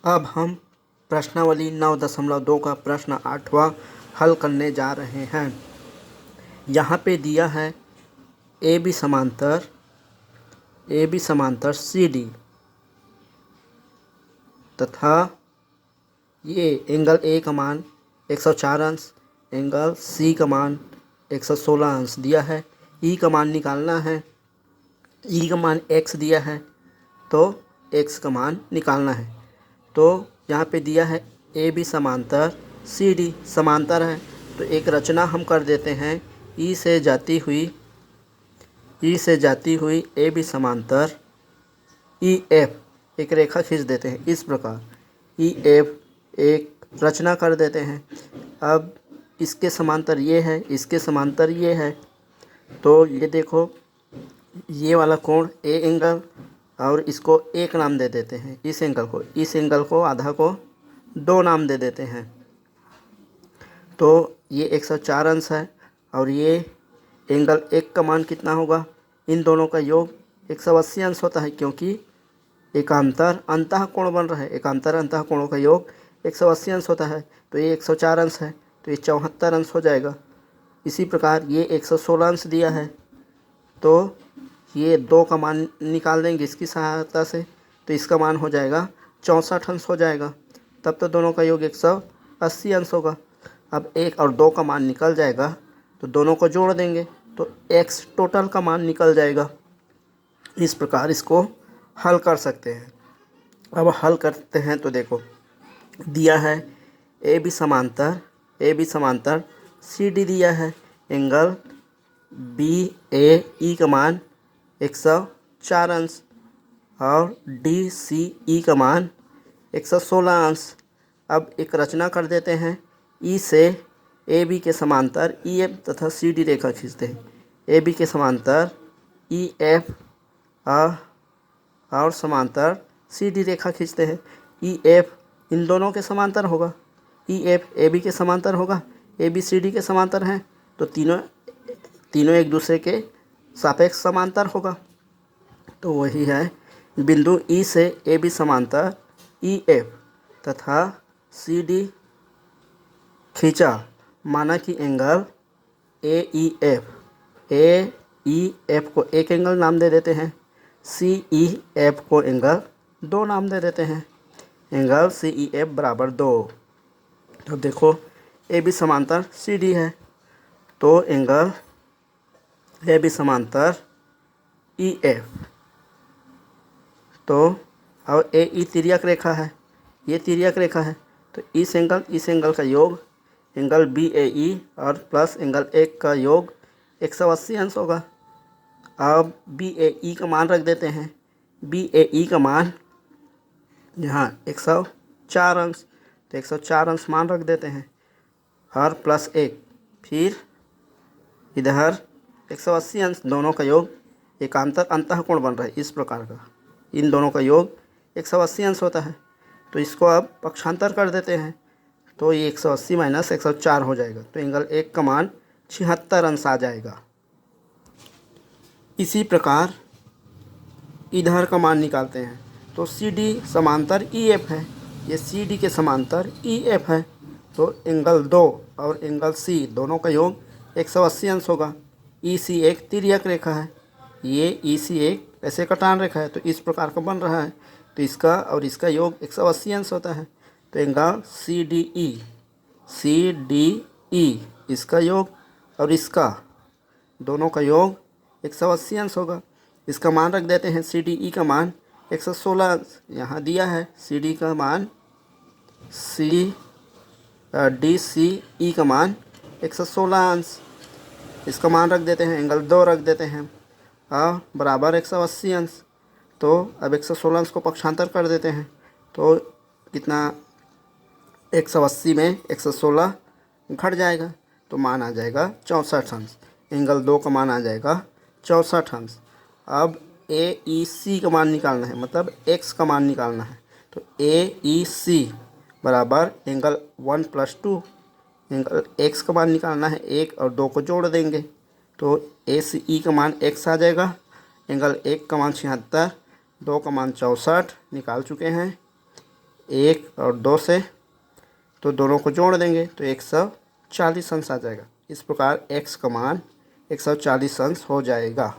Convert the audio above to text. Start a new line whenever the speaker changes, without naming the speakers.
अब हम प्रश्नावली 9.2 का प्रश्न 8वां हल करने जा रहे हैं। यहाँ पे दिया है ए बी समांतर सी डी तथा ये एंगल ए का मान 104 अंश, एंगल सी का मान 116 अंश दिया है। ई का मान निकालना है। ई का मान x दिया है तो x का मान निकालना है। तो यहाँ पे दिया है ए बी समांतर सी डी समांतर है, तो एक रचना हम कर देते हैं। ई से जाती हुई ए बी समांतर ई एफ एक रेखा खींच देते हैं। इस प्रकार ई एफ एक रचना कर देते हैं। अब इसके समांतर ये है, इसके समांतर ये है, तो ये देखो ये वाला कोण ए एंगल और इसको एक नाम दे देते हैं। इस एंगल को आधा को 2 नाम दे देते हैं। तो ये 104 अंश है और ये एंगल एक का मान कितना होगा? इन दोनों का योग 180 अंश होता है, क्योंकि एकांतर अंतः कोण बन रहा है। एकांतर अंतः कोणों का योग 180 अंश होता है। तो ये 104 अंश है, तो ये 74 अंश हो जाएगा। इसी प्रकार ये 116 अंश दिया है, तो ये 2 का मान निकाल देंगे इसकी सहायता से, तो इसका मान हो जाएगा 64 अंश हो जाएगा। तब तो दोनों का योग 180 अंश होगा। अब 1 और 2 का मान निकल जाएगा, तो दोनों को जोड़ देंगे तो x टोटल का मान निकल जाएगा। इस प्रकार इसको हल कर सकते हैं। अब हल करते हैं तो देखो दिया है ए बी समांतर सी डी दिया है। एंगल बी ए ई का मान 104 अंश और डी सी ई का मान 116 अंश। अब एक रचना कर देते हैं। ई से ए बी के समांतर ई एफ तथा सी डी रेखा खींचते हैं। ए बी के समांतर ई एफ और समांतर सी डी रेखा खींचते हैं। ई एफ इन दोनों के समांतर होगा। ई एफ ए बी के समांतर होगा। ए बी सी डी के समांतर हैं, तो तीनों एक दूसरे के सापेक्ष समांतर होगा। तो वही है बिंदु ई से ए बी समांतर ई एफ तथा सी डी खींचा, माना कि एंगल ए ई एफ को एक एंगल नाम दे देते हैं। सी ई एफ को एंगल 2 नाम दे देते हैं। एंगल सी ई एफ बराबर 2। तो देखो ए बी समांतर सी डी है, तो एंगल ए बी समांतर ई एफ, तो और ए ई तिर्यक रेखा है, ये तिर्यक रेखा है, तो इस एंगल का योग एंगल बी ए ई और प्लस एंगल एक का योग 180 अंश होगा। अब बी ए ई का मान रख देते हैं। बी ए ई का मान यहाँ 104 अंश, तो 104 अंश मान रख देते हैं और प्लस 1, फिर इधर 180 अंश, दोनों का योग एकांतर अंतः कोण बन रहा है इस प्रकार का। इन दोनों का योग 180 अंश होता है, तो इसको अब पक्षांतर कर देते हैं, तो ये 180 माइनस 104 हो जाएगा। तो एंगल एक का मान 76 अंश आ जाएगा। इसी प्रकार इधर का मान निकालते हैं, तो सी डी समांतर ई एफ है, ये सी डी के समांतर ई एफ है, तो एंगल 2 और एंगल सी दोनों का योग 180 अंश होगा। ई सी एक तिर्यक रेखा है, ये ई सी एक ऐसे कटान रेखा है, तो इस प्रकार का बन रहा है, तो इसका और इसका योग 180 अंश होता है। तो एंगल सी डी ई इसका योग और इसका दोनों का योग 180 अंश होगा। इसका मान रख देते हैं। सी डी ई का मान 116 अंश यहाँ दिया है। सी डी का मान डी सी ई का मान 116 अंश, इसका मान रख देते हैं। एंगल 2 रख देते हैं और बराबर 180 अंश। तो अब 116 अंश को पक्षांतर कर देते हैं, तो कितना 180 में 116 घट जाएगा, तो मान आ जाएगा 64 अंश। एंगल 2 का मान आ जाएगा 64 अंश। अब ए ई सी का मान निकालना है, मतलब x का मान निकालना है। तो ए ई सी बराबर एंगल 1 + 2, एंगल x का मान निकालना है। 1 और 2 को जोड़ देंगे, तो ए सी ई का मान x आ जाएगा। एंगल 1 का मान 76, 2 का मान 64 निकाल चुके हैं। 1 और 2 से, तो दोनों को जोड़ देंगे तो 140 अंश आ जाएगा। इस प्रकार x का मान 140 अंश हो जाएगा।